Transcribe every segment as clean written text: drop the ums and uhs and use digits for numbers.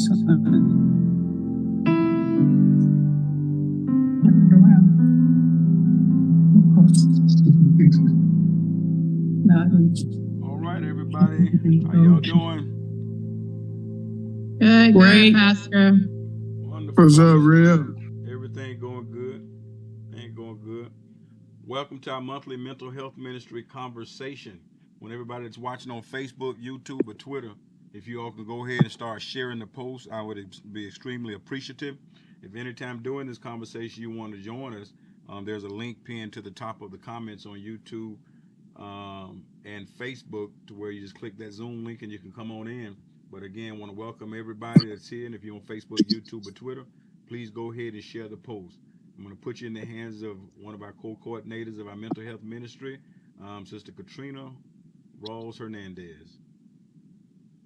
All right, everybody. How y'all doing? Good, great, Pastor. Wonderful. What's up, Real? Everything going good. Ain't going good. Welcome to our monthly mental health ministry conversation. When everybody that's watching on Facebook, YouTube, or Twitter, if you all can go ahead and start sharing the post, I would be extremely appreciative. If anytime during this conversation you want to join us, there's a link pinned to the top of the comments on YouTube and Facebook to where you just click that Zoom link and you can come on in. But again, want to welcome everybody that's here. And if you're on Facebook, YouTube, or Twitter, please go ahead and share the post. I'm going to put you in the hands of one of our co-coordinators of our mental health ministry, Sister Katrina Rawls Hernandez.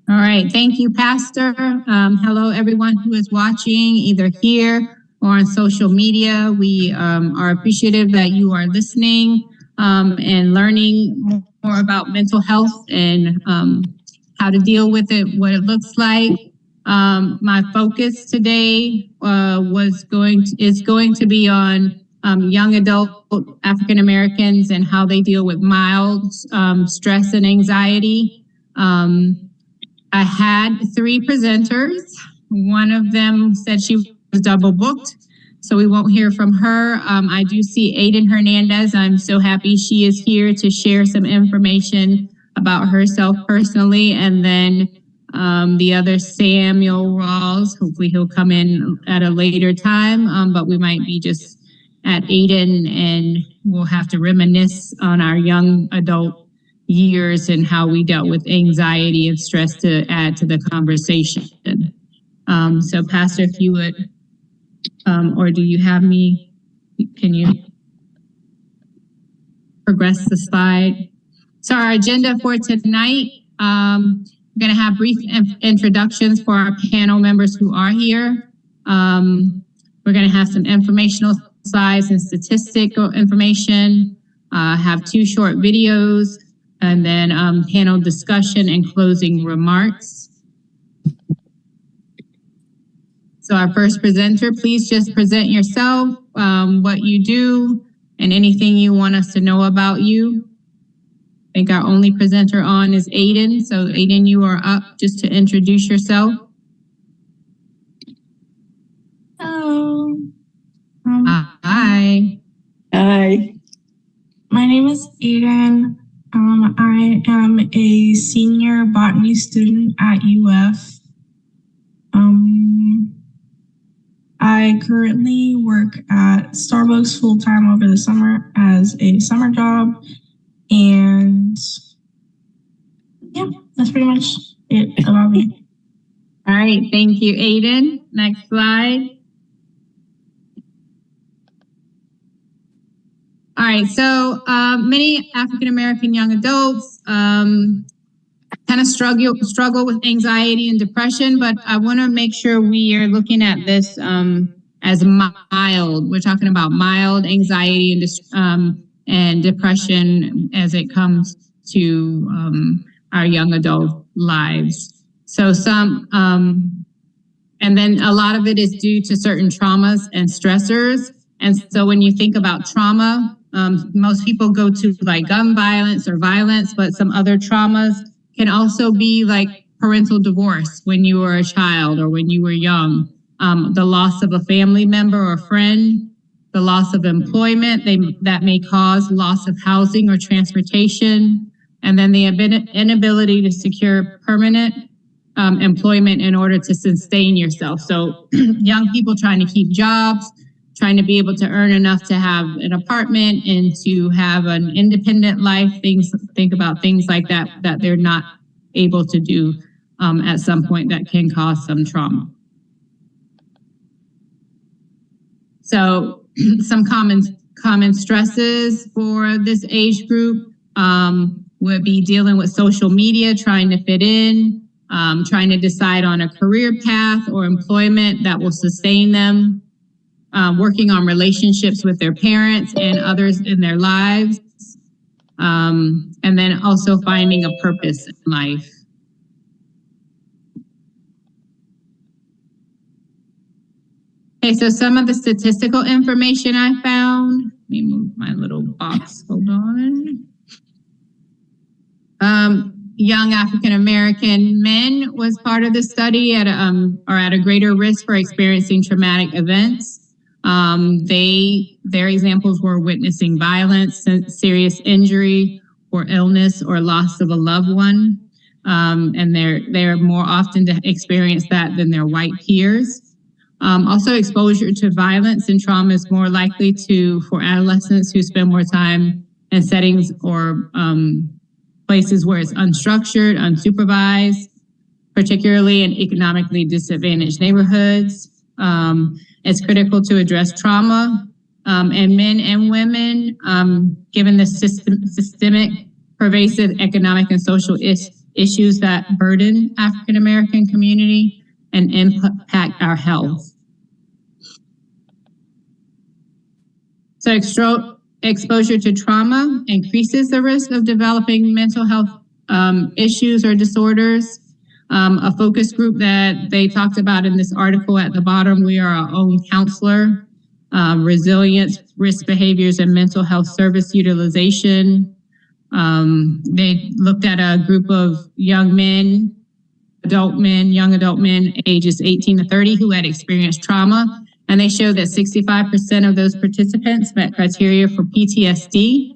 All right. Thank you, Pastor. Hello, everyone who is watching either here or on social media. We are appreciative that you are listening and learning more about mental health and how to deal with it, what it looks like. My focus today is going to be on young adult African Americans and how they deal with mild stress and anxiety. I had 3 presenters. One of them said she was double booked, so we won't hear from her. I do see Aiden Hernandez. I'm so happy she is here to share some information about herself personally. And then the other Samuel Rawls, hopefully he'll come in at a later time, but we might be just at Aiden and we'll have to reminisce on our young adult years and how we dealt with anxiety and stress to add to the conversation. So Pastor, if you would, or do you have me, can you progress the slide? So our agenda for tonight, we're going to have brief introductions for our panel members who are here. We're going to have some informational slides and statistical information, have 2 short videos, and then panel discussion and closing remarks. So our first presenter, please just present yourself, what you do, and anything you want us to know about you. I think our only presenter on is Aiden. So Aiden, you are up just to introduce yourself. Hello. Hi. Hi. My name is Aiden. I am a senior botany student at UF. I currently work at Starbucks full-time over the summer as a summer job. And yeah, that's pretty much it about me. All right, thank you, Aiden. Next slide. All right, so many African-American young adults kind of struggle with anxiety and depression, but I want to make sure we are looking at this as mild. We're talking about mild anxiety and depression as it comes to our young adult lives. So and then a lot of it is due to certain traumas and stressors. And so when you think about trauma, most people go to like gun violence or violence, but some other traumas can also be like parental divorce when you were a child or when you were young, the loss of a family member or friend, the loss of employment that may cause loss of housing or transportation, and then the inability to secure permanent employment in order to sustain yourself. So young people trying to keep jobs, trying to be able to earn enough to have an apartment and to have an independent life, think about things like that they're not able to do at some point that can cause some trauma. So some common stresses for this age group would be dealing with social media, trying to fit in, trying to decide on a career path or employment that will sustain them, working on relationships with their parents and others in their lives, and then also finding a purpose in life. Okay, so some of the statistical information I found, let me move my little box, hold on. Young African American men was part of the study are at a greater risk for experiencing traumatic events. Their examples were witnessing violence, serious injury, or illness, or loss of a loved one. And they're more often to experience that than their white peers. Also, exposure to violence and trauma is more likely for adolescents who spend more time in settings or places where it's unstructured, unsupervised, particularly in economically disadvantaged neighborhoods. It's critical to address trauma and men and women, given the systemic, pervasive economic and social issues that burden African American community and impact our health. So exposure to trauma increases the risk of developing mental health issues or disorders. A focus group that they talked about in this article at the bottom, we are our own counselor, resilience, risk behaviors, and mental health service utilization. They looked at a group of young adult men, ages 18 to 30 who had experienced trauma. And they showed that 65% of those participants met criteria for PTSD.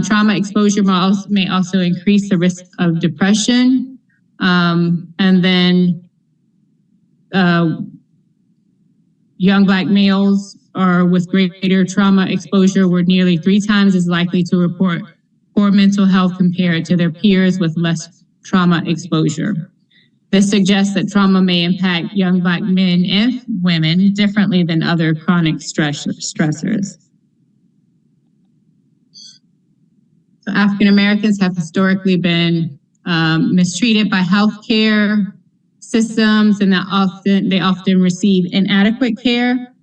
Trauma exposure may also increase the risk of depression. And then young Black males with greater trauma exposure were nearly 3 times as likely to report poor mental health compared to their peers with less trauma exposure. This suggests that trauma may impact young Black men and women differently than other chronic stressors. So African Americans have historically been mistreated by healthcare systems, and they often receive inadequate care,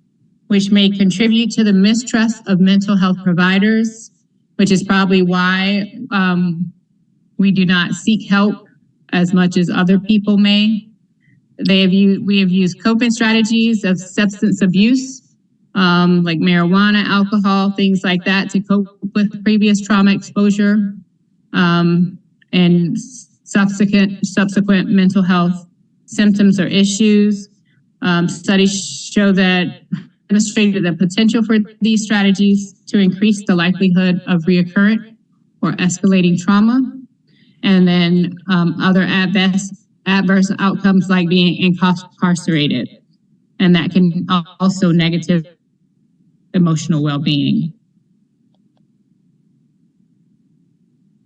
which may contribute to the mistrust of mental health providers, which is probably why we do not seek help as much as other people may. We have used coping strategies of substance abuse, like marijuana, alcohol, things like that, to cope with previous trauma exposure and subsequent mental health symptoms or issues. Studies show that demonstrated the potential for these strategies to increase the likelihood of recurrent or escalating trauma. And then other adverse outcomes like being incarcerated. And that can also negative emotional well-being.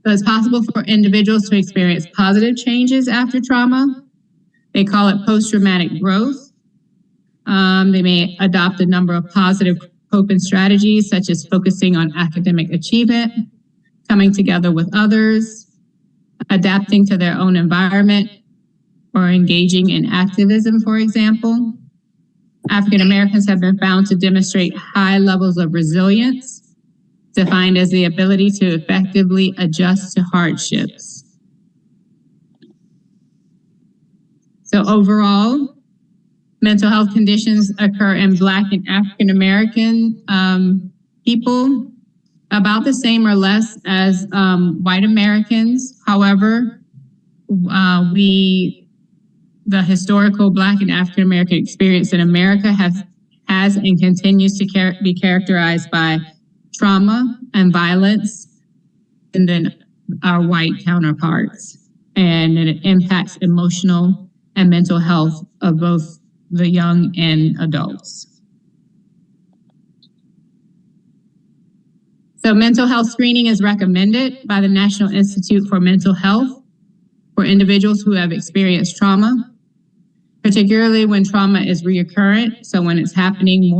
So it's possible for individuals to experience positive changes after trauma. They call it post-traumatic growth. They may adopt a number of positive coping strategies, such as focusing on academic achievement, coming together with others, adapting to their own environment, or engaging in activism, for example. African Americans have been found to demonstrate high levels of resilience, defined as the ability to effectively adjust to hardships. So overall, mental health conditions occur in Black and African American people about the same or less as white Americans. However, the historical Black and African American experience in America has and continues to be characterized by trauma and violence, and then our white counterparts. And it impacts emotional and mental health of both the young and adults. So mental health screening is recommended by the National Institute for Mental Health for individuals who have experienced trauma, particularly when trauma is recurrent. So when it's happening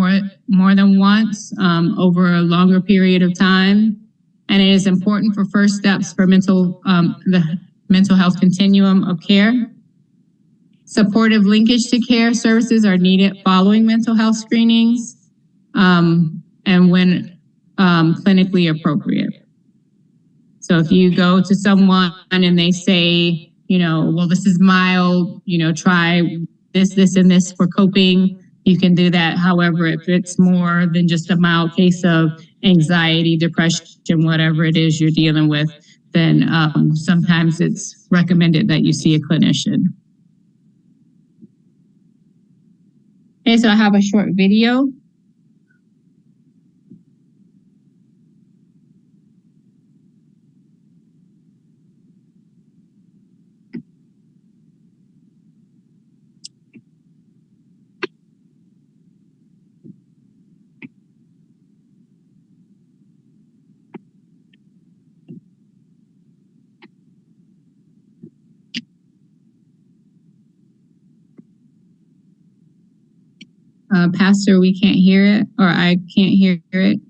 more than once over a longer period of time. And it is important for first steps for the mental health continuum of care. Supportive linkage to care services are needed following mental health screenings and when clinically appropriate. So if you go to someone and they say, well, this is mild, try this, and this for coping, you can do that. However, if it's more than just a mild case of anxiety, depression, whatever it is you're dealing with, then sometimes it's recommended that you see a clinician. Okay, so I have a short video. Pastor, we can't hear it, or I can't hear it.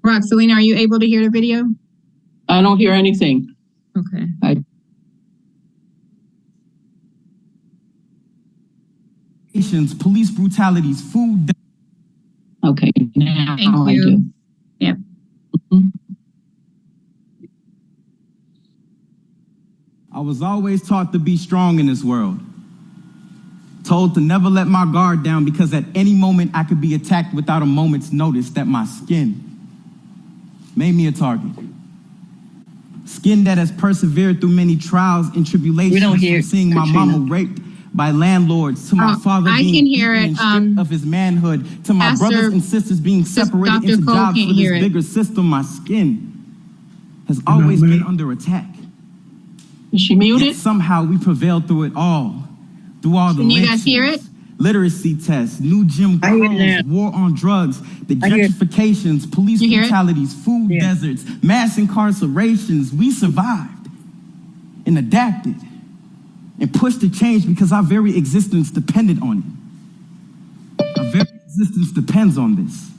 Roxalina, are you able to hear the video? I don't hear anything. Okay. Police brutalities, food. Okay, now Thank I you. do. Yep. I was always taught to be strong in this world. Told to never let my guard down because at any moment I could be attacked without a moment's notice. That my skin made me a target. Skin that has persevered through many trials and tribulations. We don't hear from seeing my Katrina. mama raped by landlords, to my father I being can hear beaten it. and stripped of his manhood, to my Pastor, brothers and sisters being separated Dr. into Cole jobs can't for hear this it. bigger system. My skin has always been under attack. Is she Yet muted? somehow we prevailed through it all. Through all the Can you guys hear lynchings, literacy tests, new Jim I hear Crows, that. war on drugs, the I hear- gentrifications, police You hear it? brutalities, food Yeah. deserts, mass incarcerations. We survived and adapted and pushed to change because our very existence depended on it. Our very existence depends on this.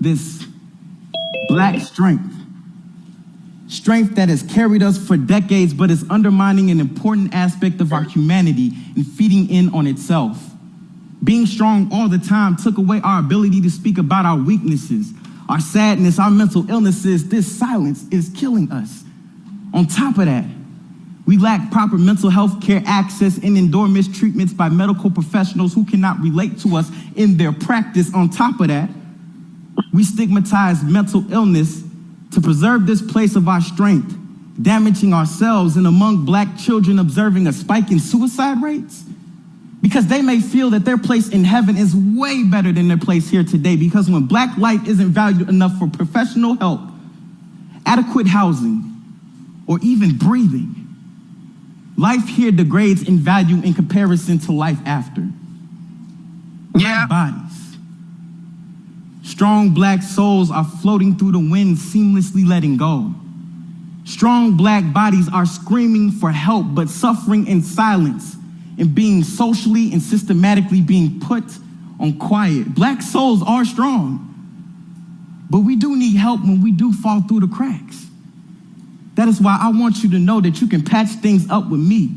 This black strength. Strength that has carried us for decades, but is undermining an important aspect of our humanity and feeding in on itself. Being strong all the time took away our ability to speak about our weaknesses, our sadness, our mental illnesses. This silence is killing us. On top of that, we lack proper mental health care access and endure mistreatments by medical professionals who cannot relate to us in their practice. On top of that, we stigmatize mental illness to preserve this place of our strength, damaging ourselves, and among black children observing a spike in suicide rates because they may feel that their place in heaven is way better than their place here today, because when black life isn't valued enough for professional help, adequate housing, or even breathing, life here degrades in value in comparison to life after. Black bodies. Strong black souls are floating through the wind, seamlessly letting go. Strong black bodies are screaming for help, but suffering in silence and being socially and systematically being put on quiet. Black souls are strong, but we do need help when we do fall through the cracks. That is why I want you to know that you can patch things up with me.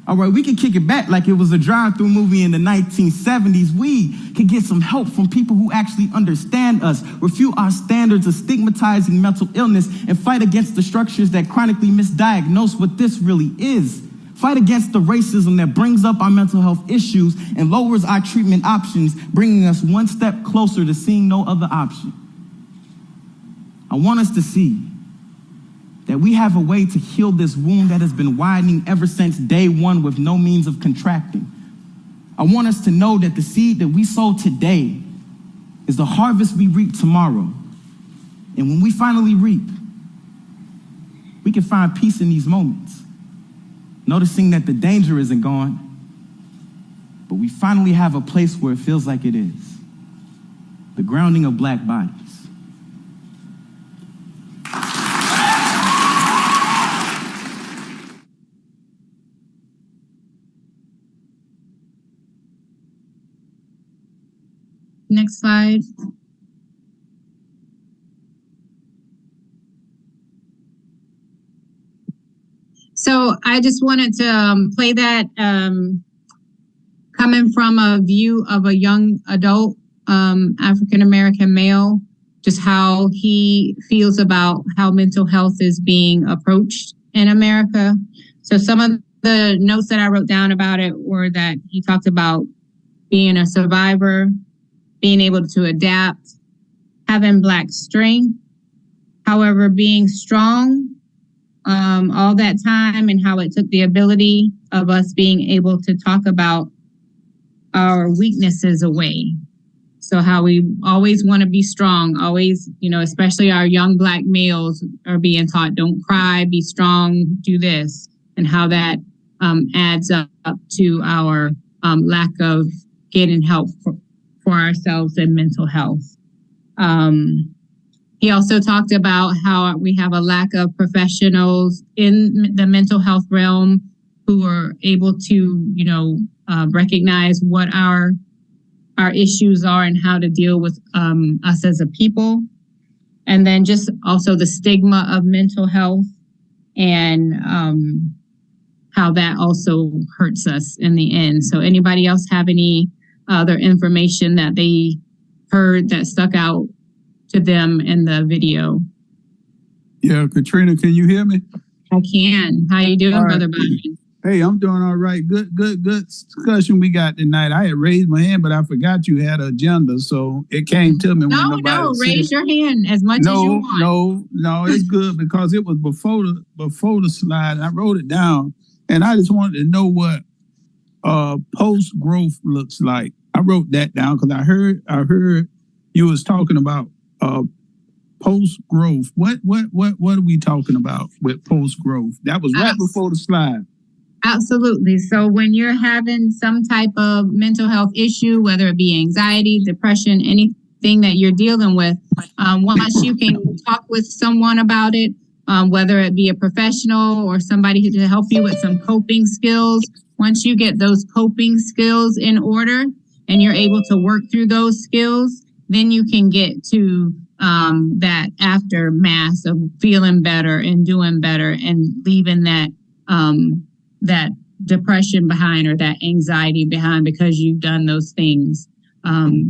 All right, we can kick it back like it was a drive-through movie in the 1970s. We can get some help from people who actually understand us, refute our standards of stigmatizing mental illness, and fight against the structures that chronically misdiagnose what this really is. Fight against the racism that brings up our mental health issues and lowers our treatment options, bringing us one step closer to seeing no other option. I want us to see that we have a way to heal this wound that has been widening ever since day one with no means of contracting. I want us to know that the seed that we sow today is the harvest we reap tomorrow. And when we finally reap, we can find peace in these moments, noticing that the danger isn't gone, but we finally have a place where it feels like it is. The grounding of black bodies. Next slide. So I just wanted to play that coming from a view of a young adult African American male, just how he feels about how mental health is being approached in America. So some of the notes that I wrote down about it were that he talked about being a survivor, being able to adapt, having Black strength, however, being strong all that time, and how it took the ability of us being able to talk about our weaknesses away. So how we always want to be strong, always, especially our young Black males are being taught, don't cry, be strong, do this, and how that adds up to our lack of getting help for ourselves and mental health. He also talked about how we have a lack of professionals in the mental health realm who are able to, recognize what our issues are and how to deal with us as a people. And then just also the stigma of mental health and how that also hurts us in the end. So anybody else have any other information that they heard that stuck out to them in the video? Yeah, Katrina, can you hear me? I can. How you doing, Brother Byron? Hey, I'm doing all right. Good discussion we got tonight. I had raised my hand, but I forgot you had an agenda, so it came to me when nobody No, said, raise your hand as much as you want. No, it's good because it was before the slide. I wrote it down, and I just wanted to know what post growth looks like. I wrote that down because I heard you was talking about post growth. What are we talking about with post growth? That was right before the slide. Absolutely. So when you're having some type of mental health issue, whether it be anxiety, depression, anything that you're dealing with, once you can talk with someone about it, whether it be a professional or somebody to help you with some coping skills, once you get those coping skills in order and you're able to work through those skills, then you can get to that aftermath of feeling better and doing better and leaving that depression behind or that anxiety behind because you've done those things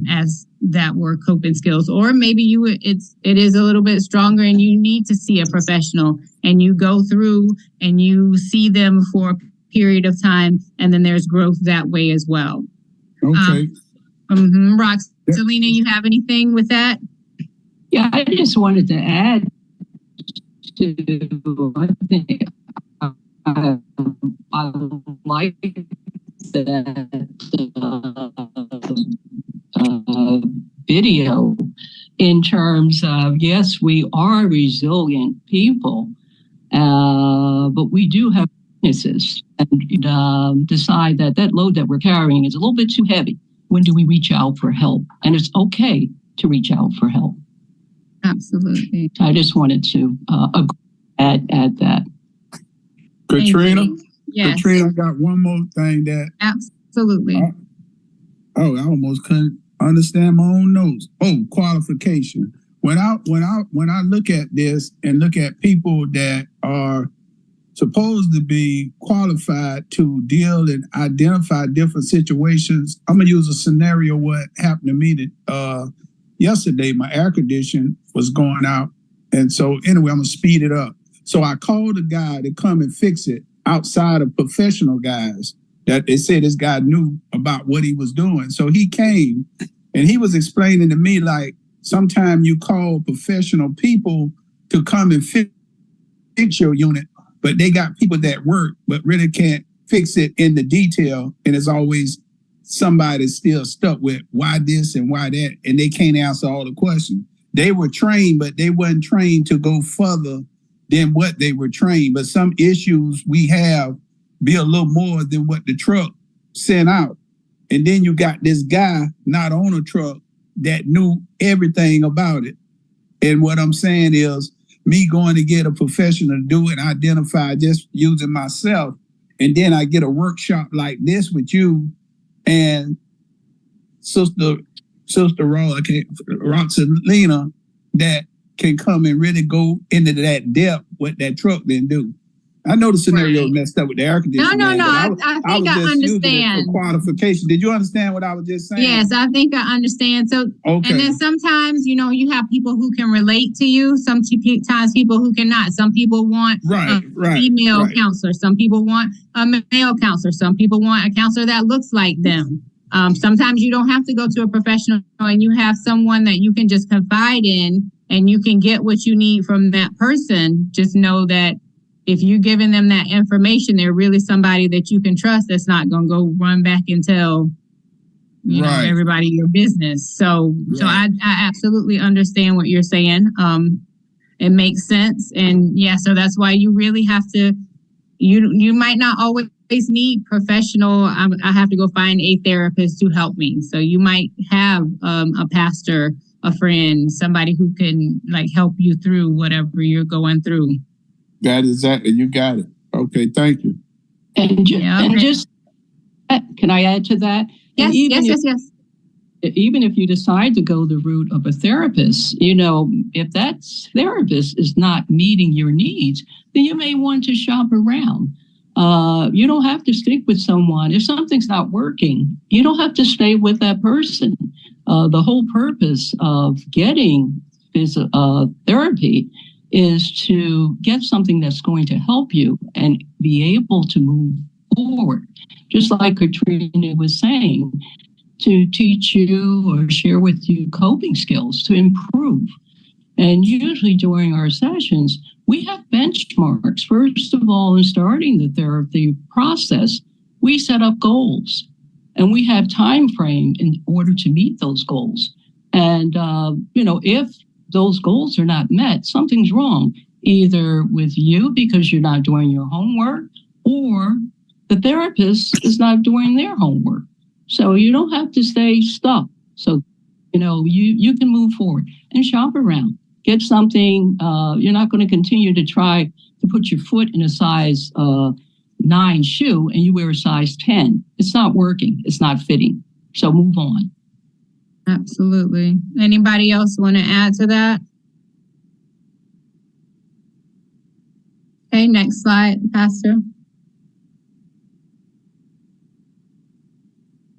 as that were coping skills. Or maybe it is a little bit stronger and you need to see a professional and you go through and you see them for a period of time, and then there's growth that way as well. Okay. Selena, you have anything with that? Yeah, I just wanted to add to, I think, I like that video in terms of, yes, we are resilient people, but we do have weaknesses, and decide that load that we're carrying is a little bit too heavy. When do we reach out for help? And it's okay to reach out for help. Absolutely. I just wanted to add that. Katrina? Yes. Katrina, I got one more thing that... Absolutely. I almost couldn't understand my own notes. Oh, qualification. When I look at this and look at people that are supposed to be qualified to deal and identify different situations, I'm going to use a scenario what happened to me yesterday. My air condition was going out. And so anyway, I'm going to speed it up. So I called a guy to come and fix it outside of professional guys that they said this guy knew about what he was doing. So he came and he was explaining to me, like, sometimes you call professional people to come and fix your unit, but they got people that work, but really can't fix it in the detail. And it's always somebody still stuck with why this and why that, and they can't answer all the questions. They were trained, but they weren't trained to go further than what they were trained. But some issues we have be a little more than what the truck sent out. And then you got this guy not on a truck that knew everything about it. And what I'm saying is me going to get a professional to do it and identify just using myself. And then I get a workshop like this with you and Sister Roxalina that can come and really go into that depth what that truck didn't do. I know the scenario messed up with the air conditioning. No. I think I was just using it understand. for qualification. Did you understand what I was just saying? Yes, I think I understand. So, okay. And then sometimes, you know, you have people who can relate to you. Sometimes people who cannot. Some people want a female counselor. Some people want a male counselor. Some people want a counselor that looks like them. Sometimes you don't have to go to a professional, and you have someone that you can just confide in, and you can get what you need from that person. Just know that if you're giving them that information, they're really somebody that you can trust that's not going to go run back and tell, you know, everybody your business. So I absolutely understand what you're saying. It makes sense. And yeah, so that's why you really have to, you might not always need professional. I have to go find a therapist to help me. So you might have a pastor, a friend, somebody who can like help you through whatever you're going through. That is exactly. You got it. Okay, thank you. And just can I add to that? Yes. Even if you decide to go the route of a therapist, you know, if that therapist is not meeting your needs, then you may want to shop around. You don't have to stick with someone. If something's not working, you don't have to stay with that person. The whole purpose of getting therapy is to get something that's going to help you and be able to move forward. Just like Katrina was saying, to teach you or share with you coping skills to improve. And usually during our sessions, we have benchmarks. First of all, in starting the therapy process, we set up goals and we have time frame in order to meet those goals. And, you know, if those goals are not met, something's wrong, either with you because you're not doing your homework or the therapist is not doing their homework. So you don't have to stay stuck. So, you know, you can move forward and shop around. Get something. You're not going to continue to try to put your foot in a size 9 shoe and you wear a size 10. It's not working. It's not fitting. So move on. Absolutely. Anybody else want to add to that? Okay, next slide, Pastor.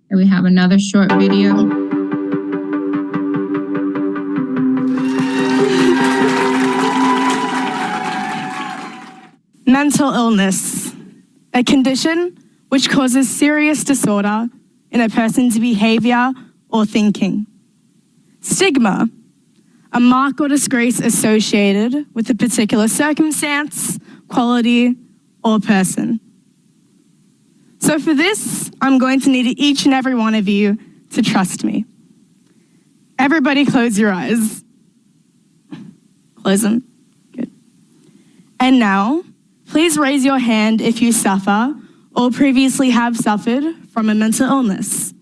And we have another short video. Mental illness, a condition which causes serious disorder in a person's behavior or thinking. Stigma, a mark or disgrace associated with a particular circumstance, quality, or person. So for this, I'm going to need each and every one of you to trust me. Everybody close your eyes. Close them. Good. And now, please raise your hand if you suffer or previously have suffered from a mental illness.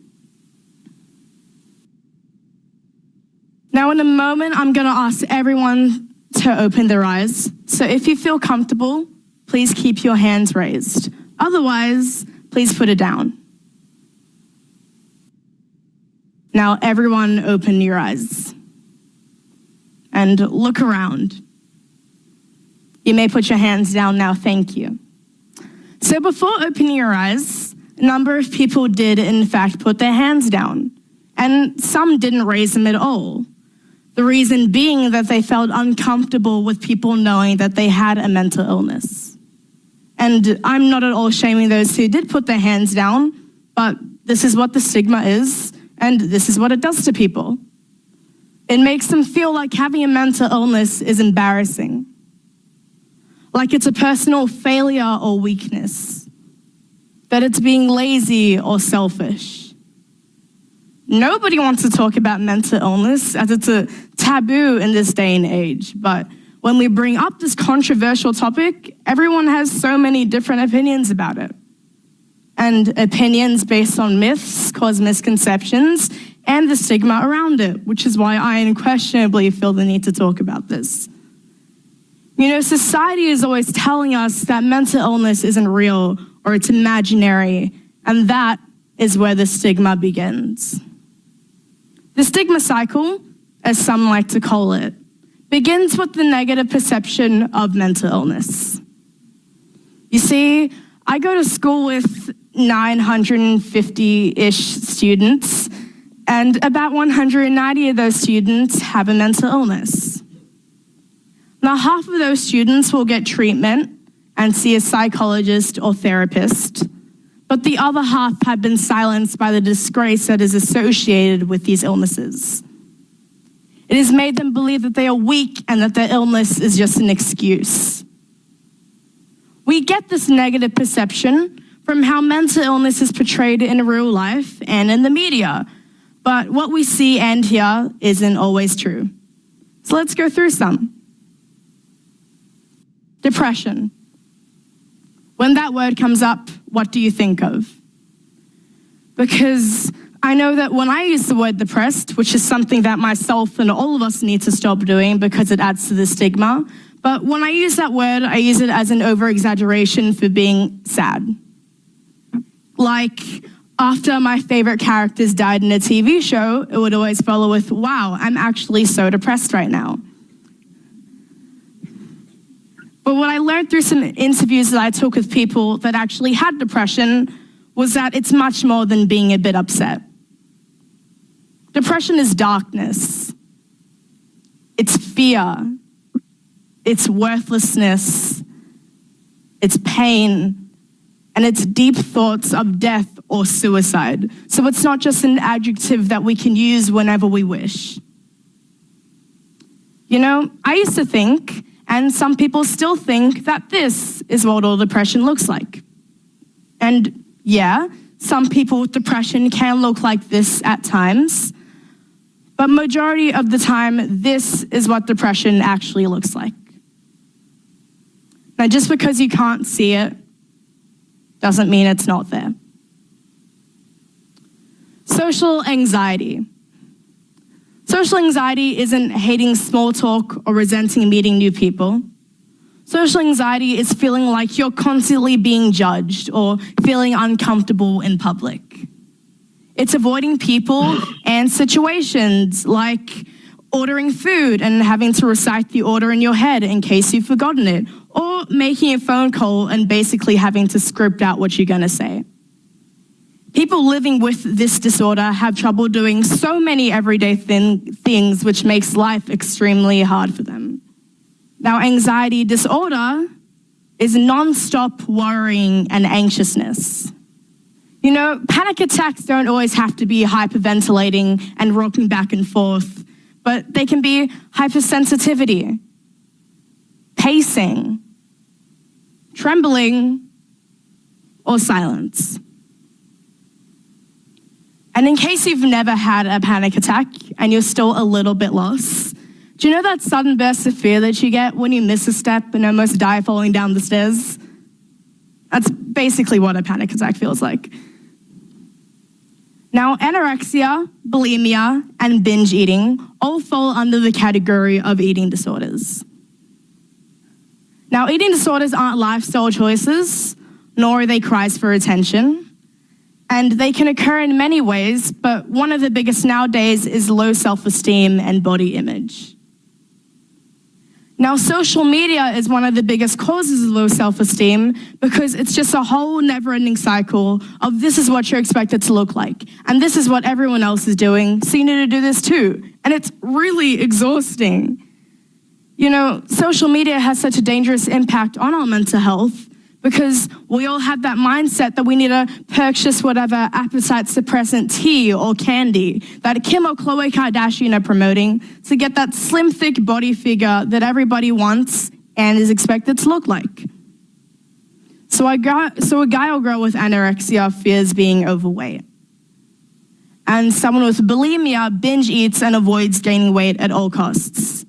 Now, in a moment, I'm going to ask everyone to open their eyes. So if you feel comfortable, please keep your hands raised. Otherwise, please put it down. Now, everyone open your eyes and look around. You may put your hands down now. Thank you. So before opening your eyes, a number of people did, in fact, put their hands down, and some didn't raise them at all. The reason being that they felt uncomfortable with people knowing that they had a mental illness. And I'm not at all shaming those who did put their hands down, but this is what the stigma is, and this is what it does to people. It makes them feel like having a mental illness is embarrassing, like it's a personal failure or weakness, that it's being lazy or selfish. Nobody wants to talk about mental illness as it's a taboo in this day and age. But when we bring up this controversial topic, everyone has so many different opinions about it. And opinions based on myths cause misconceptions and the stigma around it, which is why I unquestionably feel the need to talk about this. You know, society is always telling us that mental illness isn't real or it's imaginary, and that is where the stigma begins. The stigma cycle, as some like to call it, begins with the negative perception of mental illness. You see, I go to school with 950-ish students, and about 190 of those students have a mental illness. Now, half of those students will get treatment and see a psychologist or therapist, but the other half have been silenced by the disgrace that is associated with these illnesses. It has made them believe that they are weak and that their illness is just an excuse. We get this negative perception from how mental illness is portrayed in real life and in the media, but what we see and hear isn't always true. So let's go through some. Depression. When that word comes up, what do you think of? Because I know that when I use the word depressed, which is something that myself and all of us need to stop doing because it adds to the stigma, but when I use that word, I use it as an over-exaggeration for being sad. Like, after my favorite characters died in a TV show, it would always follow with, wow, I'm actually so depressed right now. But what I learned through some interviews that I took with people that actually had depression was that it's much more than being a bit upset. Depression is darkness. It's fear. It's worthlessness. It's pain. And it's deep thoughts of death or suicide. So it's not just an adjective that we can use whenever we wish. You know, I used to think, and some people still think, that this is what all depression looks like. And yeah, some people with depression can look like this at times, but majority of the time, this is what depression actually looks like. Now, just because you can't see it doesn't mean it's not there. Social anxiety. Social anxiety isn't hating small talk or resenting meeting new people. Social anxiety is feeling like you're constantly being judged or feeling uncomfortable in public. It's avoiding people and situations like ordering food and having to recite the order in your head in case you've forgotten it, or making a phone call and basically having to script out what you're going to say. People living with this disorder have trouble doing so many everyday things, which makes life extremely hard for them. Now, anxiety disorder is non-stop worrying and anxiousness. You know, panic attacks don't always have to be hyperventilating and rocking back and forth, but they can be hypersensitivity, pacing, trembling, or silence. And in case you've never had a panic attack and you're still a little bit lost, do you know that sudden burst of fear that you get when you miss a step and almost die falling down the stairs? That's basically what a panic attack feels like. Now, anorexia, bulimia, and binge eating all fall under the category of eating disorders. Now, eating disorders aren't lifestyle choices, nor are they cries for attention. And they can occur in many ways, but one of the biggest nowadays is low self-esteem and body image. Now, social media is one of the biggest causes of low self-esteem because it's just a whole never-ending cycle of this is what you're expected to look like, and this is what everyone else is doing, so you need to do this too. And it's really exhausting. You know, social media has such a dangerous impact on our mental health because we all have that mindset that we need to purchase whatever appetite suppressant tea or candy that Kim or Khloe Kardashian are promoting to get that slim, thick body figure that everybody wants and is expected to look like. So a guy or girl with anorexia fears being overweight. And someone with bulimia binge eats and avoids gaining weight at all costs.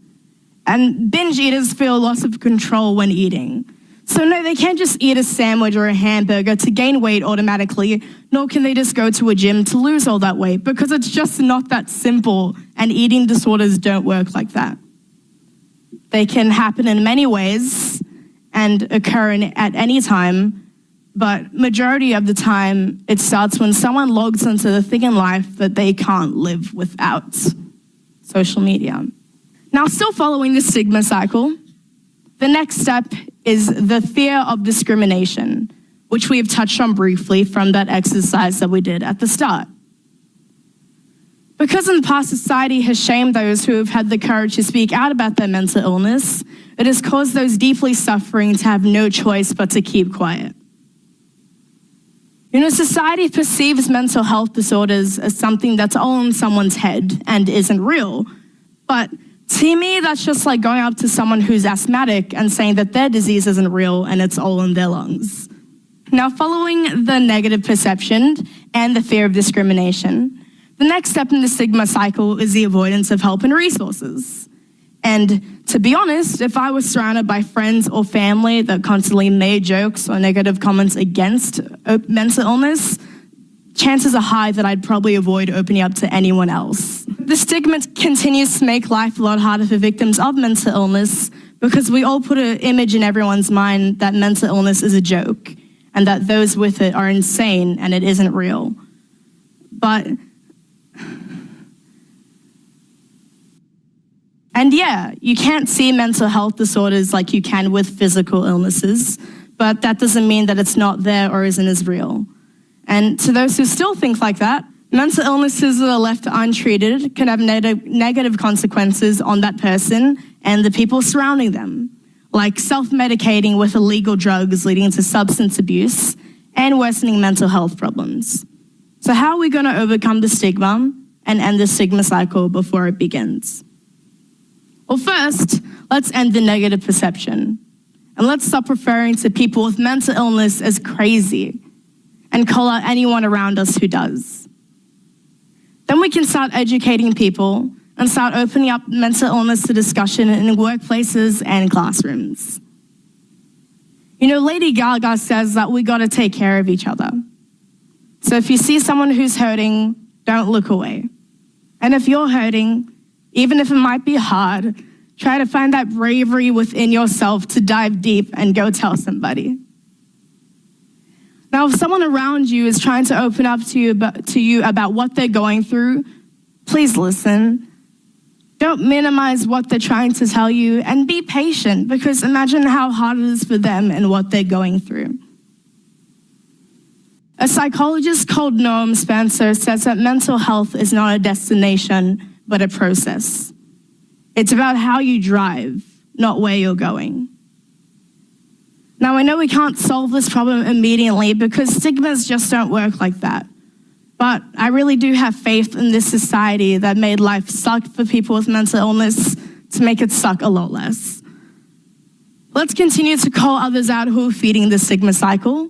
And binge eaters feel loss of control when eating. So no, they can't just eat a sandwich or a hamburger to gain weight automatically, nor can they just go to a gym to lose all that weight, because it's just not that simple, and eating disorders don't work like that. They can happen in many ways and occur at any time, but majority of the time, it starts when someone logs into the thing in life that they can't live without: social media. Now, still following the stigma cycle, the next step is the fear of discrimination, which we have touched on briefly from that exercise that we did at the start. Because in the past, society has shamed those who have had the courage to speak out about their mental illness, it has caused those deeply suffering to have no choice but to keep quiet. Society perceives mental health disorders as something that's all in someone's head and isn't real. But to me, that's just like going up to someone who's asthmatic and saying that their disease isn't real and it's all in their lungs. Now, following the negative perception and the fear of discrimination, the next step in the stigma cycle is the avoidance of help and resources. And to be honest, if I was surrounded by friends or family that constantly made jokes or negative comments against mental illness, chances are high that I'd probably avoid opening up to anyone else. The stigma continues to make life a lot harder for victims of mental illness because we all put an image in everyone's mind that mental illness is a joke and that those with it are insane and it isn't real. And yeah, you can't see mental health disorders like you can with physical illnesses, but that doesn't mean that it's not there or isn't as real. And to those who still think like that, mental illnesses that are left untreated can have negative consequences on that person and the people surrounding them, like self-medicating with illegal drugs leading to substance abuse and worsening mental health problems. So how are we going to overcome the stigma and end the stigma cycle before it begins? Well, first, let's end the negative perception. And let's stop referring to people with mental illness as crazy and call out anyone around us who does. Then we can start educating people and start opening up mental illness to discussion in workplaces and classrooms. Lady Gaga says that we got to take care of each other. So if you see someone who's hurting, don't look away. And if you're hurting, even if it might be hard, try to find that bravery within yourself to dive deep and go tell somebody. Now, if someone around you is trying to open up to you about what they're going through, please listen. Don't minimize what they're trying to tell you and be patient, because imagine how hard it is for them and what they're going through. A psychologist called Noam Spencer says that mental health is not a destination, but a process. It's about how you drive, not where you're going. Now, I know we can't solve this problem immediately because stigmas just don't work like that. But I really do have faith in this society that made life suck for people with mental illness to make it suck a lot less. Let's continue to call others out who are feeding the stigma cycle.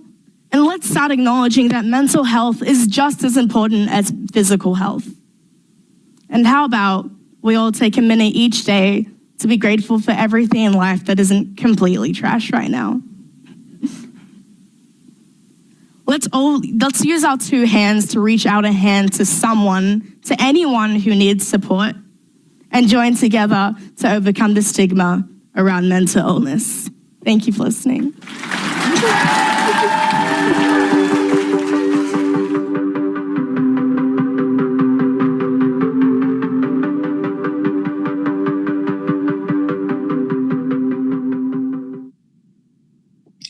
And let's start acknowledging that mental health is just as important as physical health. And how about we all take a minute each day to be grateful for everything in life that isn't completely trash right now? Let's use our two hands to reach out a hand to someone, to anyone who needs support, and join together to overcome the stigma around mental illness. Thank you for listening.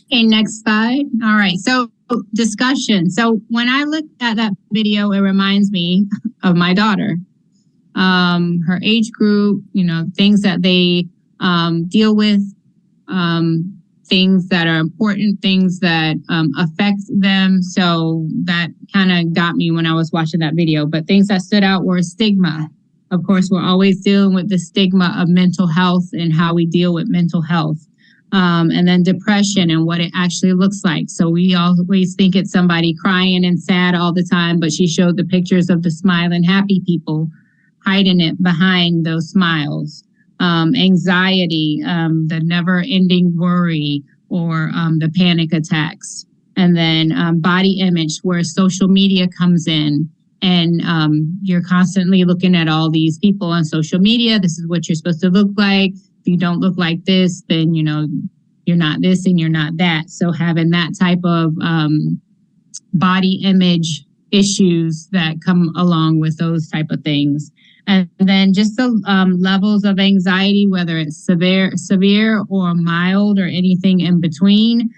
Okay, next slide. All right, so discussion. So when I look at that video, it reminds me of my daughter, her age group, things that they deal with, things that are important, things that affect them. So that kind of got me when I was watching that video. But things that stood out were stigma. Of course, we're always dealing with the stigma of mental health and how we deal with mental health. And then depression and what it actually looks like. So we always think it's somebody crying and sad all the time, but she showed the pictures of the smiling, happy people hiding it behind those smiles. Anxiety, the never-ending worry, or the panic attacks. And then body image, where social media comes in. And you're constantly looking at all these people on social media. This is what you're supposed to look like. If you don't look like this, then, you're not this and you're not that. So having that type of body image issues that come along with those type of things. And then just the levels of anxiety, whether it's severe or mild or anything in between,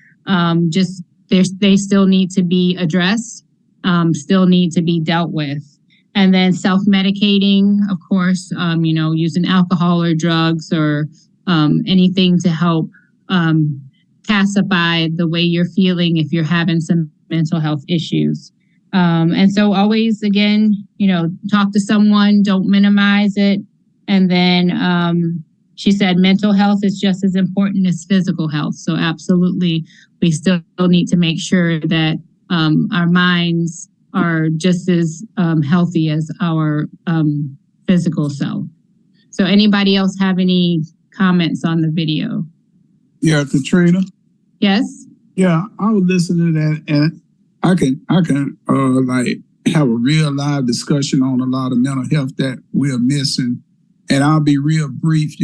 just they still need to be addressed, still need to be dealt with. And then self-medicating, of course, using alcohol or drugs or anything to help pacify the way you're feeling if you're having some mental health issues. And so always, again, talk to someone, don't minimize it. And then she said mental health is just as important as physical health. So absolutely, we still need to make sure that our minds are just as healthy as our physical self. So anybody else have any comments on the video? Yeah, Katrina. Yes. Yeah, I was listening to that, and I can like have a real live discussion on a lot of mental health that we're missing. And I'll be real brief.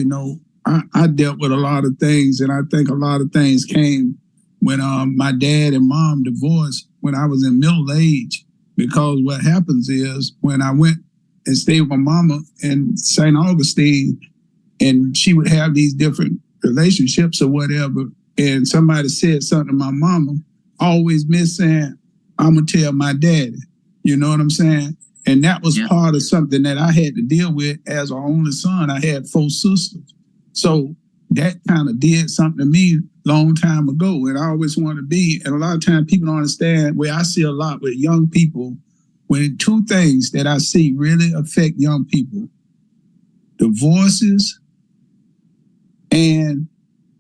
I dealt with a lot of things, and I think a lot of things came when my dad and mom divorced when I was in middle age. Because what happens is when I went and stayed with my mama in St. Augustine, and she would have these different relationships or whatever, and somebody said something to my mama, always miss saying, I'm going to tell my daddy. You know what I'm saying? And that was part of something that I had to deal with as an only son. I had 4 sisters. So that kind of did something to me long time ago. And I always wanted to be, and a lot of times people don't understand where I see a lot with young people, when 2 things that I see really affect young people: divorces and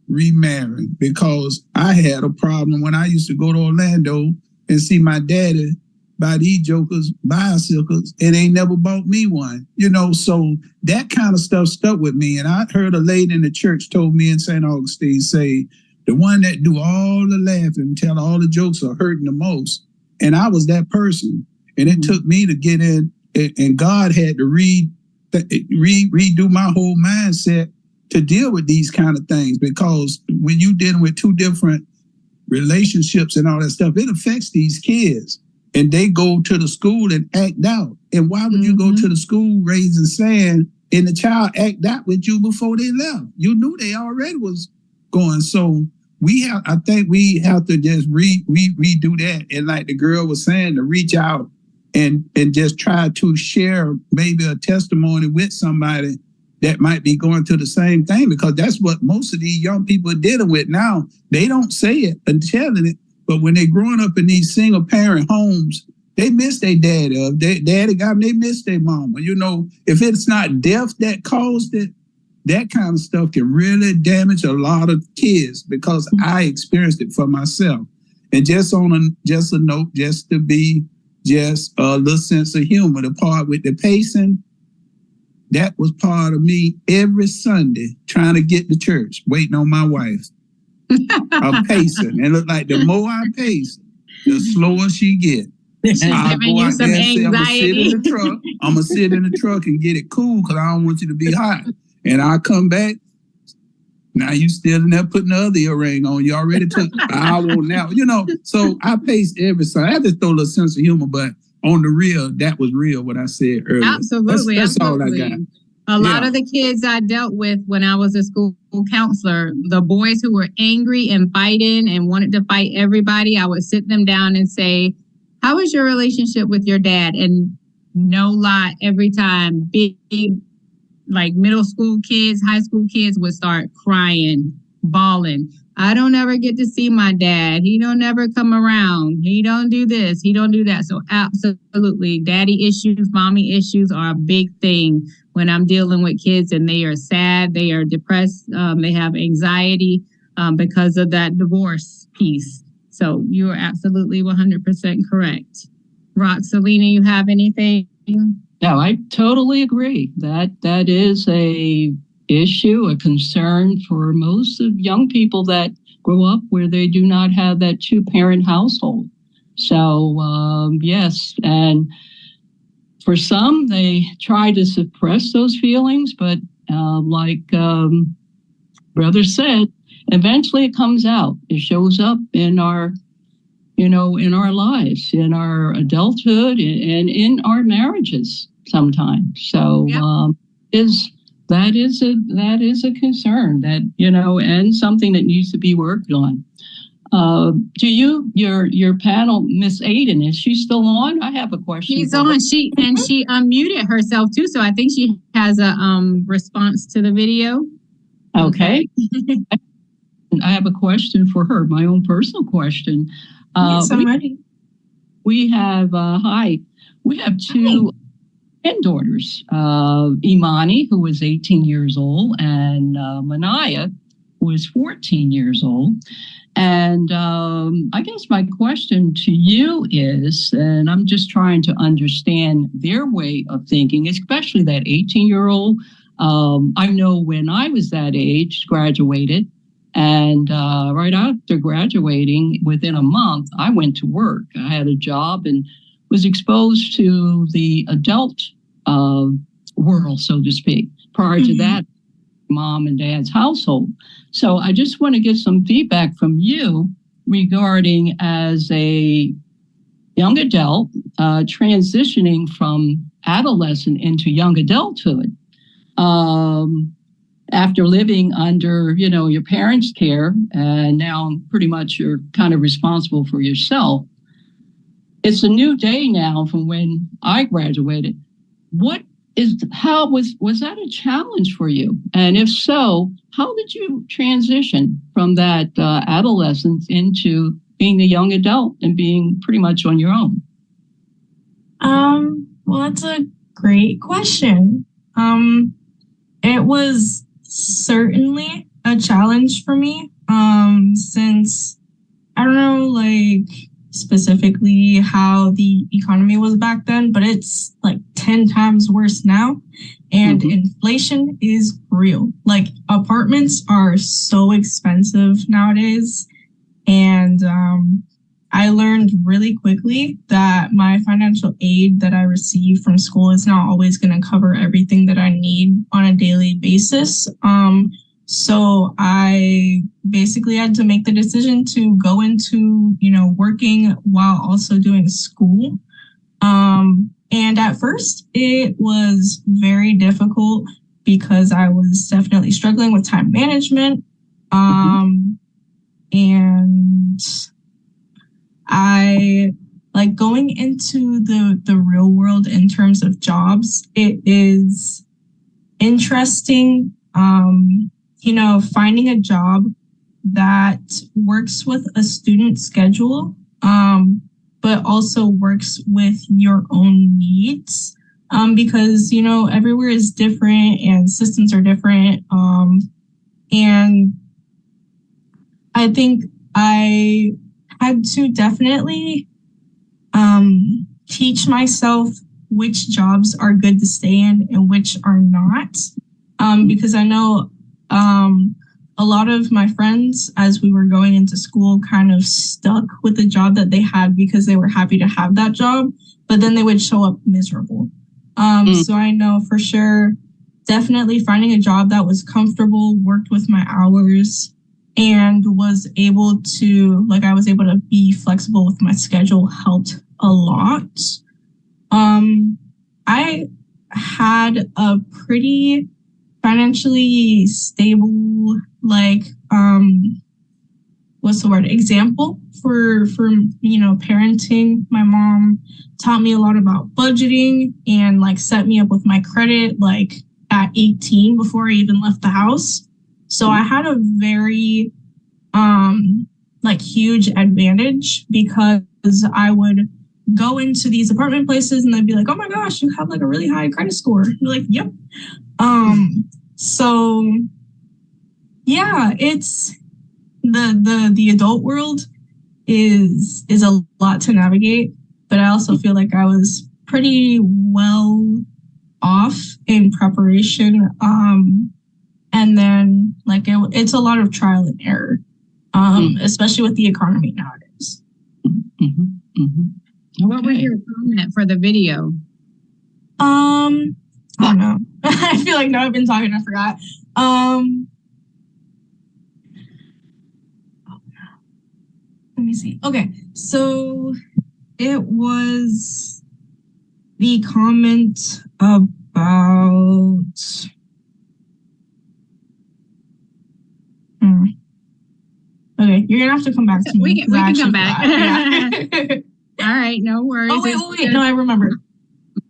remarrying. Because I had a problem when I used to go to Orlando and see my daddy buy these jokers bicycles, and they never bought me one. So that kind of stuff stuck with me. And I heard a lady in the church told me in St. Augustine say, the one that do all the laughing and tell all the jokes are hurting the most. And I was that person. And it took me to get in, and God had to redo my whole mindset to deal with these kind of things. Because when you're dealing with 2 different relationships and all that stuff, it affects these kids. And they go to the school and act out. And why would you go to the school raising sand and the child act out with you before they left? You knew they already was going. So I think we have to just redo that. And like the girl was saying, to reach out and just try to share maybe a testimony with somebody that might be going through the same thing, because that's what most of these young people are dealing with now. They don't say it and telling it, but when they're growing up in these single parent homes, they miss their daddy. Their daddy got them, they miss their mama. If it's not death that caused it, that kind of stuff can really damage a lot of kids, because I experienced it for myself. And just a note, just to be just a little sense of humor, the part with the pacing, that was part of me every Sunday trying to get to church, waiting on my wife. I'm pacing. And it looked like the more I pace, the slower she get. I'll go out there and say, I'm going to sit in the truck. I'm going to sit in the truck and get it cool, because I don't want you to be hot. And I'll come back. Now you still in there putting the other earring on. You already took an hour now. So I pace every Sunday. I had to throw a little sense of humor, but on the real, that was real, what I said earlier. Absolutely. That's all I got. A lot of the kids I dealt with when I was a school counselor, the boys who were angry and fighting and wanted to fight everybody, I would sit them down and say, how is your relationship with your dad? And no lie, every time big, like middle school kids, high school kids would start crying, bawling. I don't ever get to see my dad. He don't ever come around. He don't do this. He don't do that. So absolutely, daddy issues, mommy issues are a big thing when I'm dealing with kids, and they are sad, they are depressed, they have anxiety because of that divorce piece. So you are absolutely 100% correct. Roxalina, you have anything? No, I totally agree. That is a issue, a concern for most of young people that grow up where they do not have that 2-parent household. So yes, and for some, they try to suppress those feelings, but like Brother said, eventually it comes out. It shows up in our, in our lives, in our adulthood, and in our marriages. sometimes. So that is a concern that, and something that needs to be worked on. Do your panel, Miss Aiden, is she still on? I have a question. She's on. She unmuted herself too, so I think she has a response to the video. Okay. I have a question for her, my own personal question. Yes, I'm ready. We have two granddaughters, Imani, who is 18 years old, and Manaya, who is 14 years old. And I guess my question to you is, and I'm just trying to understand their way of thinking, especially that 18-year-old. I know when I was that age, graduated, and right after graduating, within a month, I went to work. I had a job and was exposed to the adult world, so to speak. Prior to that, mom and dad's household. So I just want to get some feedback from you regarding, as a young adult transitioning from adolescent into young adulthood, after living under, your parents' care, and now pretty much you're kind of responsible for yourself. It's a new day now from when I graduated. Was that a challenge for you? And if so, how did you transition from that adolescence into being a young adult and being pretty much on your own? Well, that's a great question. It was certainly a challenge for me, since I don't know, specifically how the economy was back then, but it's 10 times worse now. And inflation is real. Apartments are so expensive nowadays. And I learned really quickly that my financial aid that I receive from school is not always going to cover everything that I need on a daily basis. So I basically had to make the decision to go into, working while also doing school. And at first it was very difficult because I was definitely struggling with time management. And I going into the real world in terms of jobs. It is interesting, finding a job that works with a student schedule, but also works with your own needs, because, everywhere is different and systems are different. And I think I had to definitely teach myself which jobs are good to stay in and which are not, because I know a lot of my friends, as we were going into school, kind of stuck with the job that they had because they were happy to have that job, but then they would show up miserable. So I know for sure, definitely finding a job that was comfortable, worked with my hours, and was able to, I was able to be flexible with my schedule helped a lot. I had a pretty financially stable, example for parenting. My mom taught me a lot about budgeting and set me up with my credit at 18 before I even left the house. So I had a very huge advantage because I would go into these apartment places and they'd be like, "Oh my gosh, you have a really high credit score." And you're like, "Yep." So yeah, it's the adult world is a lot to navigate, but I also feel like I was pretty well off in preparation. And then it's a lot of trial and error, especially with the economy nowadays. Okay. What was your comment for the video? I don't know. I feel like now I've been talking, I forgot. Let me see. Okay, so it was the comment about okay, you're gonna have to come back to me. We can come back. Yeah. All right, no worries. Oh wait. No, I remember.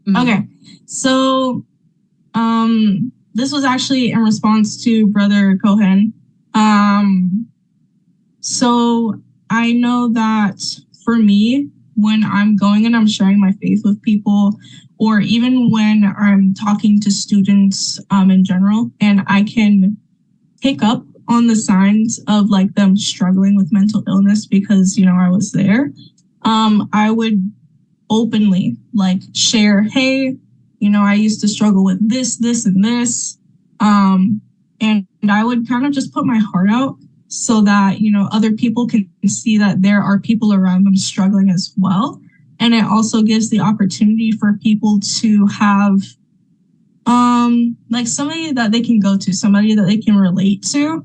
Mm-hmm. Okay, so this was actually in response to Brother Cohen. So I know that for me, when I'm going and I'm sharing my faith with people, or even when I'm talking to students in general, and I can pick up on the signs of like them struggling with mental illness because, you know, I was there, I would openly like share, hey, you know, I used to struggle with this, and this. And I would kind of just put my heart out so that, you know, other people can see that there are people around them struggling as well. And it also gives the opportunity for people to have like somebody that they can go to, somebody that they can relate to.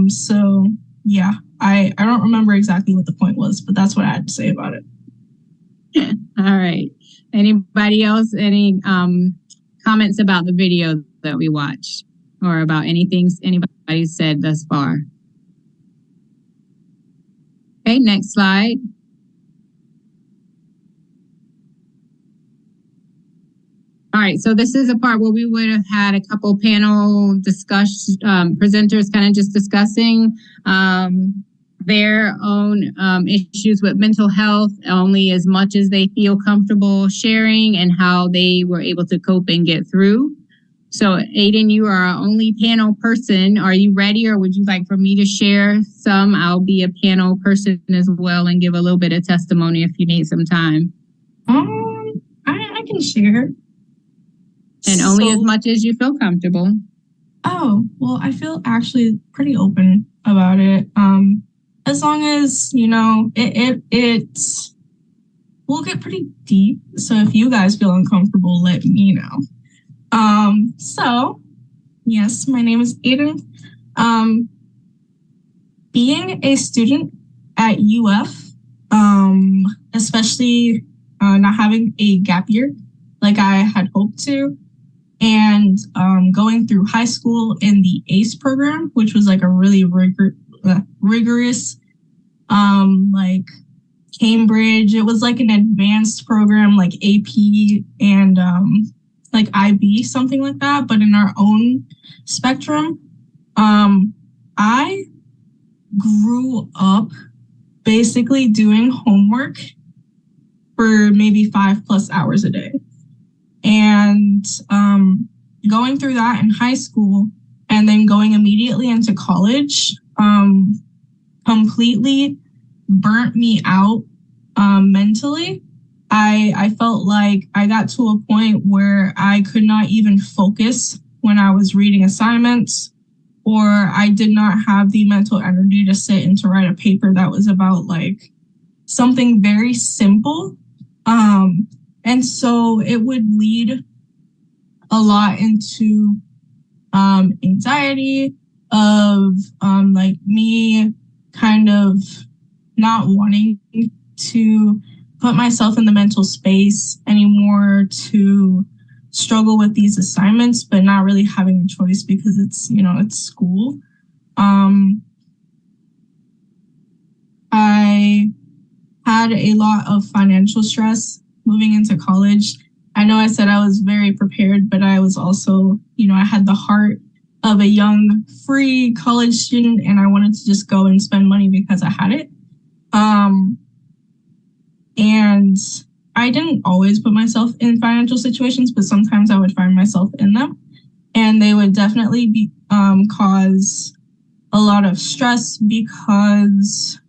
So yeah, I don't remember exactly what the point was, but that's what I had to say about it. All right. Anybody else? Any comments about the video that we watched, or about anything anybody said thus far? Okay, next slide. All right, so this is a part where we would have had a couple panel presenters kind of just discussing their own issues with mental health, only as much as they feel comfortable sharing and how they were able to cope and get through. So Aiden, you are our only panel person. Are you ready, or would you like for me to share some? I'll be a panel person as well and give a little bit of testimony if you need some time. I can share. And only as much as you feel comfortable. Oh, well, I feel actually pretty open about it. As long as, you know, it will get pretty deep. So if you guys feel uncomfortable, let me know. So yes, my name is Aiden. Being a student at UF, especially not having a gap year like I had hoped to, and going through high school in the ACE program, which was like a really rigorous, like Cambridge. It was like an advanced program, like AP and like IB, something like that, but in our own spectrum. I grew up basically doing homework for maybe 5+ hours a day. And going through that in high school and then going immediately into college completely burnt me out mentally. I felt like I got to a point where I could not even focus when I was reading assignments, or I did not have the mental energy to sit and to write a paper that was about like something very simple. And so it would lead a lot into anxiety of like me kind of not wanting to put myself in the mental space anymore to struggle with these assignments, but not really having a choice because it's, you know, it's school. I had a lot of financial stress moving into college. I know I said I was very prepared, but I was also, you know, I had the heart of a young, free college student, and I wanted to just go and spend money because I had it. And I didn't always put myself in financial situations, but sometimes I would find myself in them. And they would definitely be cause a lot of stress because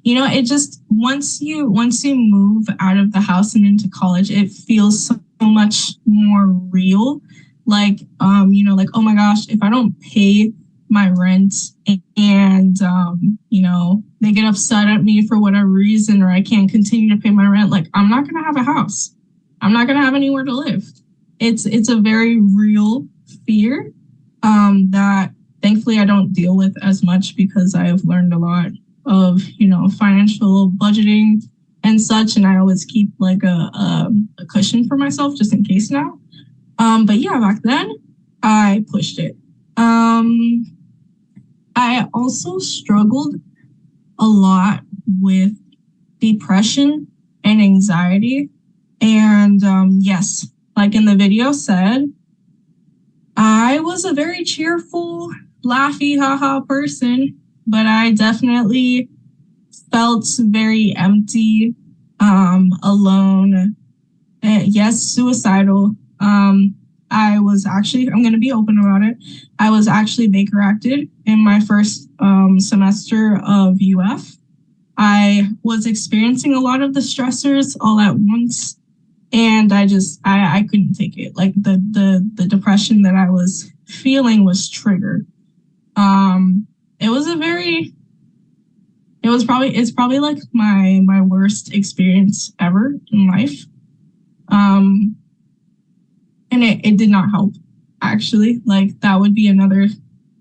you know, it just once you move out of the house and into college, it feels so much more real. Like you know, like, oh my gosh, if I don't pay my rent and you know, they get upset at me for whatever reason, or I can't continue to pay my rent, like I'm not gonna have a house. I'm not gonna have anywhere to live. It's a very real fear that thankfully I don't deal with as much because I have learned a lot of, you know, financial budgeting and such, and I always keep like a cushion for myself just in case now. But yeah, back then I pushed it. I also struggled a lot with depression and anxiety. And yes, like in the video said, I was a very cheerful, laughy, haha person, but I definitely felt very empty, alone, yes, suicidal. I was actually, I'm going to be open about it. I was actually Baker acted in my first semester of UF. I was experiencing a lot of the stressors all at once, and I couldn't take it. Like the depression that I was feeling was triggered. It's probably like my worst experience ever in life. And it did not help, actually. Like, that would be another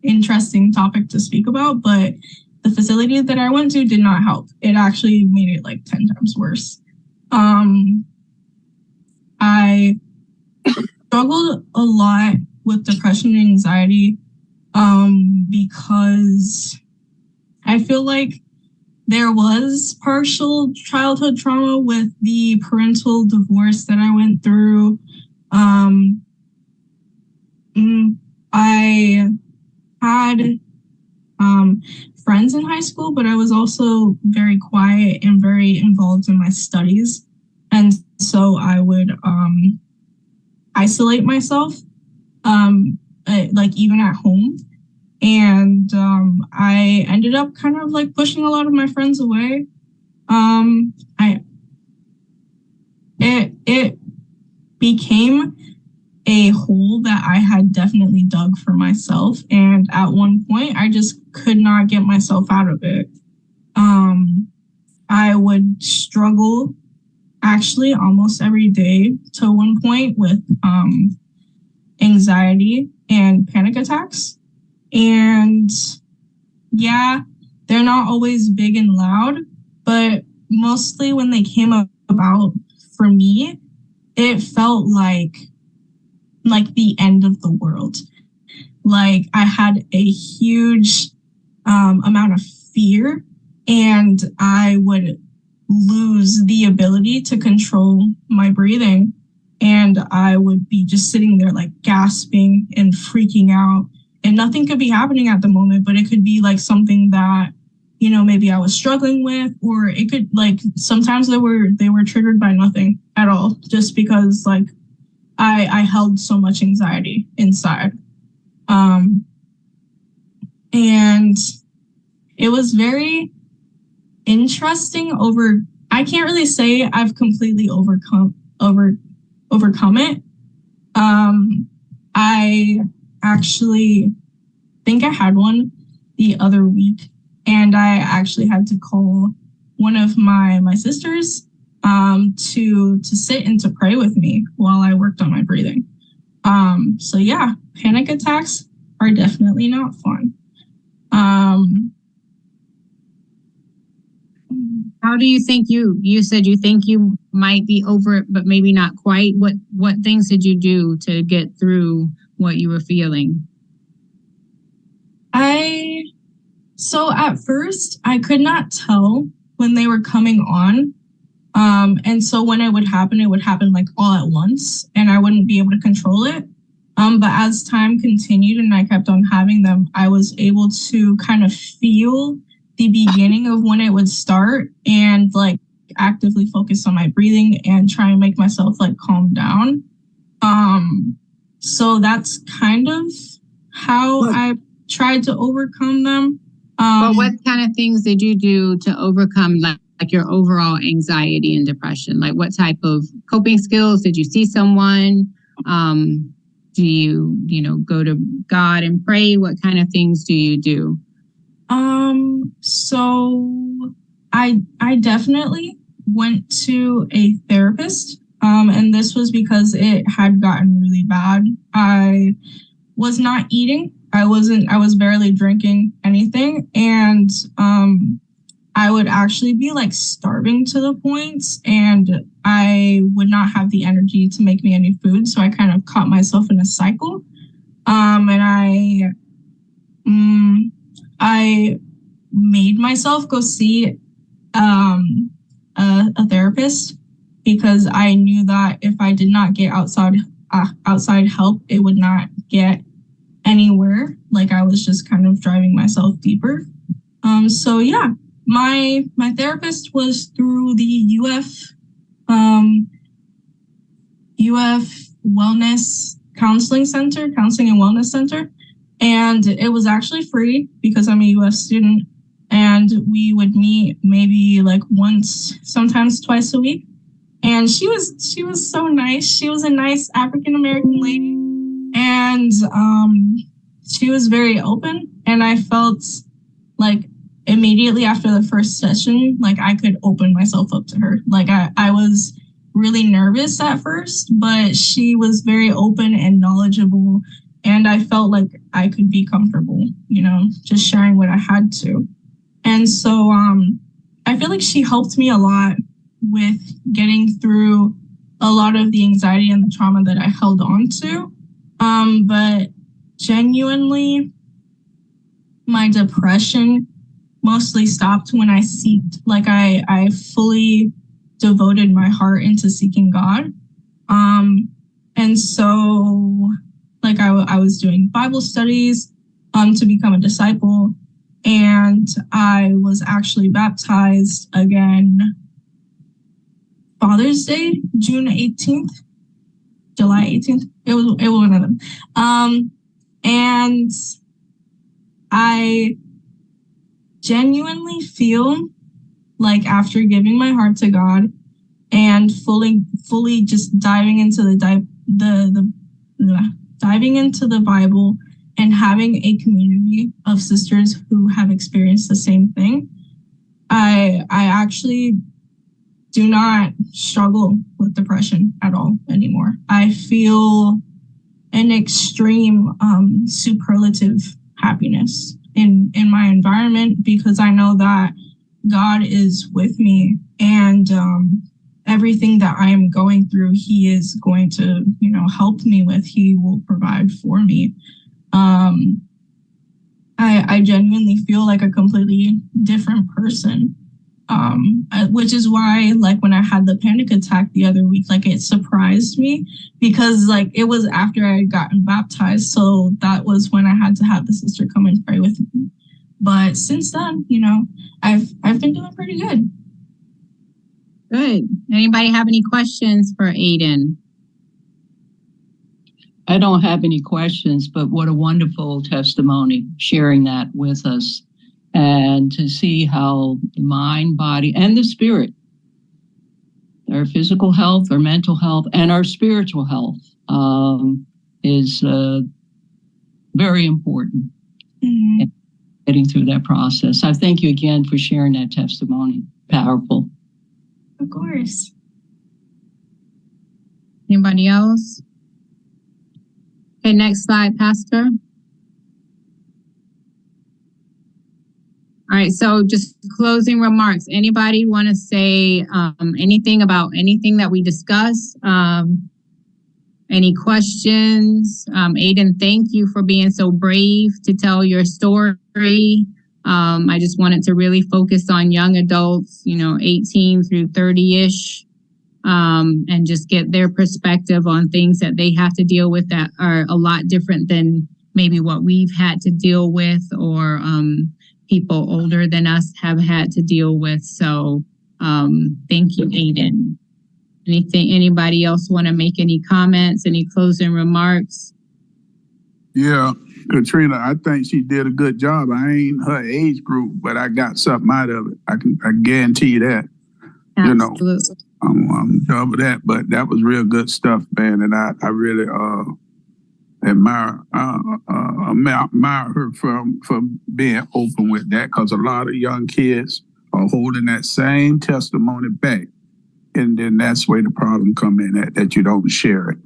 interesting topic to speak about, but the facility that I went to did not help. It actually made it like 10 times worse. I struggled a lot with depression and anxiety because I feel like there was partial childhood trauma with the parental divorce that I went through. I had friends in high school, but I was also very quiet and very involved in my studies. And so I would isolate myself, like even at home. And I ended up kind of like pushing a lot of my friends away. It became a hole that I had definitely dug for myself. And at one point, I just could not get myself out of it. I would struggle actually almost every day to one point with anxiety and panic attacks. And yeah, they're not always big and loud, but mostly when they came about for me, it felt like the end of the world. Like I had a huge amount of fear, and I would lose the ability to control my breathing, and I would be just sitting there like gasping and freaking out, and nothing could be happening at the moment, but it could be like something that, you know, maybe I was struggling with, or it could like sometimes they were triggered by nothing at all, just because like I held so much anxiety inside. And it was very interesting I can't really say I've completely overcome it. I actually think I had one the other week, and I actually had to call one of my sisters to sit and to pray with me while I worked on my breathing. So yeah, panic attacks are definitely not fun. How do you think you said you think you might be over it, but maybe not quite? What things did you do to get through what you were feeling? So at first I could not tell when they were coming on. And so when it would happen like all at once, and I wouldn't be able to control it. But as time continued and I kept on having them, I was able to kind of feel the beginning of when it would start and like actively focus on my breathing and try and make myself like calm down. So that's kind of how I tried to overcome them. But what kind of things did you do to overcome like your overall anxiety and depression? Like what type of coping skills? Did you see someone? Do you go to God and pray? What kind of things do you do? So I definitely went to a therapist. And this was because it had gotten really bad. I was not eating. I was barely drinking anything. And I would actually be like starving to the point, and I would not have the energy to make me any food. So I kind of caught myself in a cycle. And I made myself go see a therapist, because I knew that if I did not get outside help, it would not get anywhere. Like, I was just kind of driving myself deeper. So yeah, my therapist was through the UF Wellness Counseling and Wellness Center. And it was actually free because I'm a UF student. And we would meet maybe like once, sometimes twice a week. And she was so nice. She was a nice African American lady. And she was very open. And I felt like immediately after the first session, like I could open myself up to her. Like I was really nervous at first, but she was very open and knowledgeable. And I felt like I could be comfortable, just sharing what I had to. And so I feel like she helped me a lot with getting through a lot of the anxiety and the trauma that I held on to. But genuinely, my depression mostly stopped when I I fully devoted my heart into seeking God. And so like I was doing Bible studies to become a disciple. And I was actually baptized again Father's Day, June 18th, July 18th. It was one of them. And I genuinely feel like after giving my heart to God and fully just diving into diving into the Bible and having a community of sisters who have experienced the same thing, I actually do not struggle with depression at all anymore. I feel an extreme superlative happiness in my environment, because I know that God is with me, and everything that I am going through, He is going to, help me with. He will provide for me. I genuinely feel like a completely different person. Which is why, like, when I had the panic attack the other week, like, it surprised me, because like it was after I had gotten baptized. So that was when I had to have the sister come and pray with me. But since then, I've been doing pretty good. Good. Anybody have any questions for Aiden? I don't have any questions, but what a wonderful testimony, sharing that with us, and to see how the mind, body, and the spirit, our physical health, our mental health, and our spiritual health is very important in getting through that process. I thank you again for sharing that testimony. Powerful. Of course. Anybody else? Okay, next slide, Pastor. All right, so just closing remarks. Anybody want to say anything about anything that we discussed? Any questions? Aiden, thank you for being so brave to tell your story. I just wanted to really focus on young adults, 18 through 30-ish, and just get their perspective on things that they have to deal with that are a lot different than maybe what we've had to deal with, or people older than us have had to deal with. So thank you, Aiden. Anybody else want to make any comments, any closing remarks? Yeah, Katrina, I think she did a good job. I ain't her age group, but I got something out of it. I guarantee you that. Absolutely. I'm double that, but that was real good stuff, man. And I really admire her for being open with that, because a lot of young kids are holding that same testimony back, and then that's where the problem come in that you don't share it.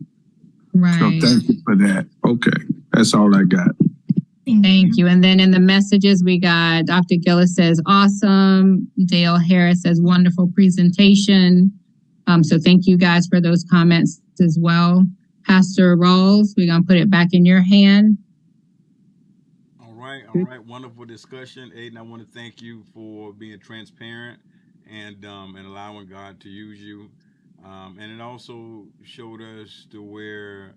Right. So thank you for that. Okay, that's all I got. Thank you. And then in the messages, we got Dr. Gillis says, awesome. Dale Harris says, wonderful presentation. So thank you guys for those comments as well. Pastor Rawls, we're going to put it back in your hand. All right. Wonderful discussion. Aiden, I want to thank you for being transparent and allowing God to use you. And it also showed us to where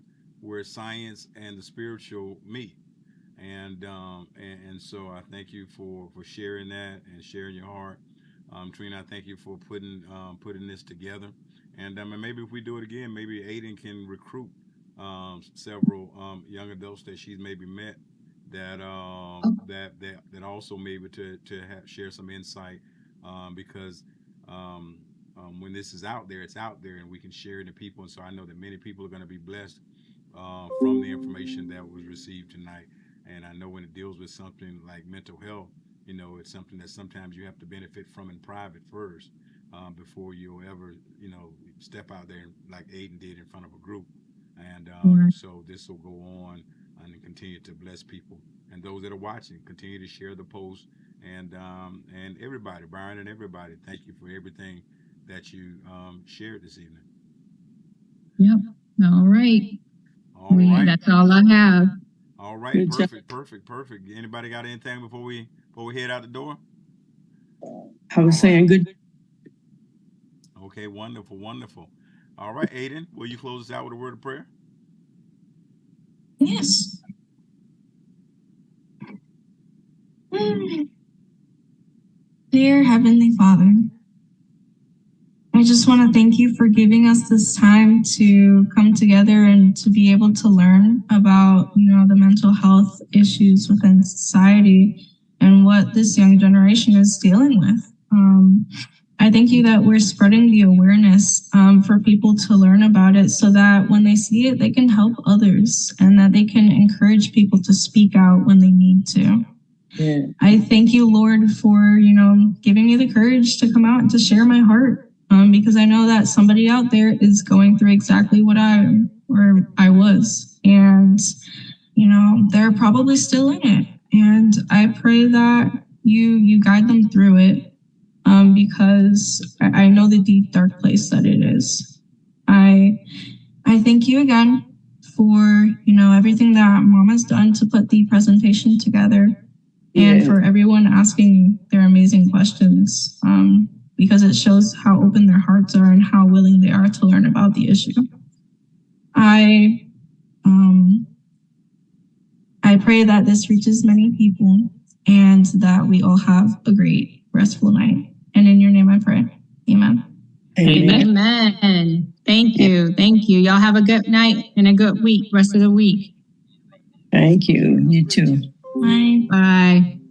science and the spiritual meet. And so I thank you for sharing that and sharing your heart. Trina, I thank you for putting this together. And maybe if we do it again, maybe Aiden can recruit several young adults that she's maybe met that also maybe to share some insight because when this is out there, it's out there, and we can share it to people. And so I know that many people are going to be blessed from the information that was received tonight. And I know when it deals with something like mental health, it's something that sometimes you have to benefit from in private first before you'll ever, step out there like Aiden did in front of a group. And so this will go on and continue to bless people. And those that are watching, continue to share the post. And everybody, Brian and everybody, thank you for everything that you shared this evening. Yep. All right. That's all I have. All right. Perfect. Anybody got anything before we head out the door? I was saying good. Okay, wonderful. All right, Aiden, will you close us out with a word of prayer? Yes. Dear Heavenly Father, I just want to thank you for giving us this time to come together and to be able to learn about, the mental health issues within society and what this young generation is dealing with. I thank you that we're spreading the awareness for people to learn about it so that when they see it, they can help others and that they can encourage people to speak out when they need to. Yeah. I thank you, Lord, for, giving me the courage to come out and to share my heart because I know that somebody out there is going through exactly what I was. And, they're probably still in it. And I pray that you guide them through it. Because I know the deep, dark place that it is. I thank you again for, everything that Mom has done to put the presentation together and for everyone asking their amazing questions because it shows how open their hearts are and how willing they are to learn about the issue. I pray that this reaches many people and that we all have a great, restful night. And in your name I pray. Amen. Amen. Thank you. Y'all have a good night and a good week, rest of the week. Thank you. You too. Bye. Bye.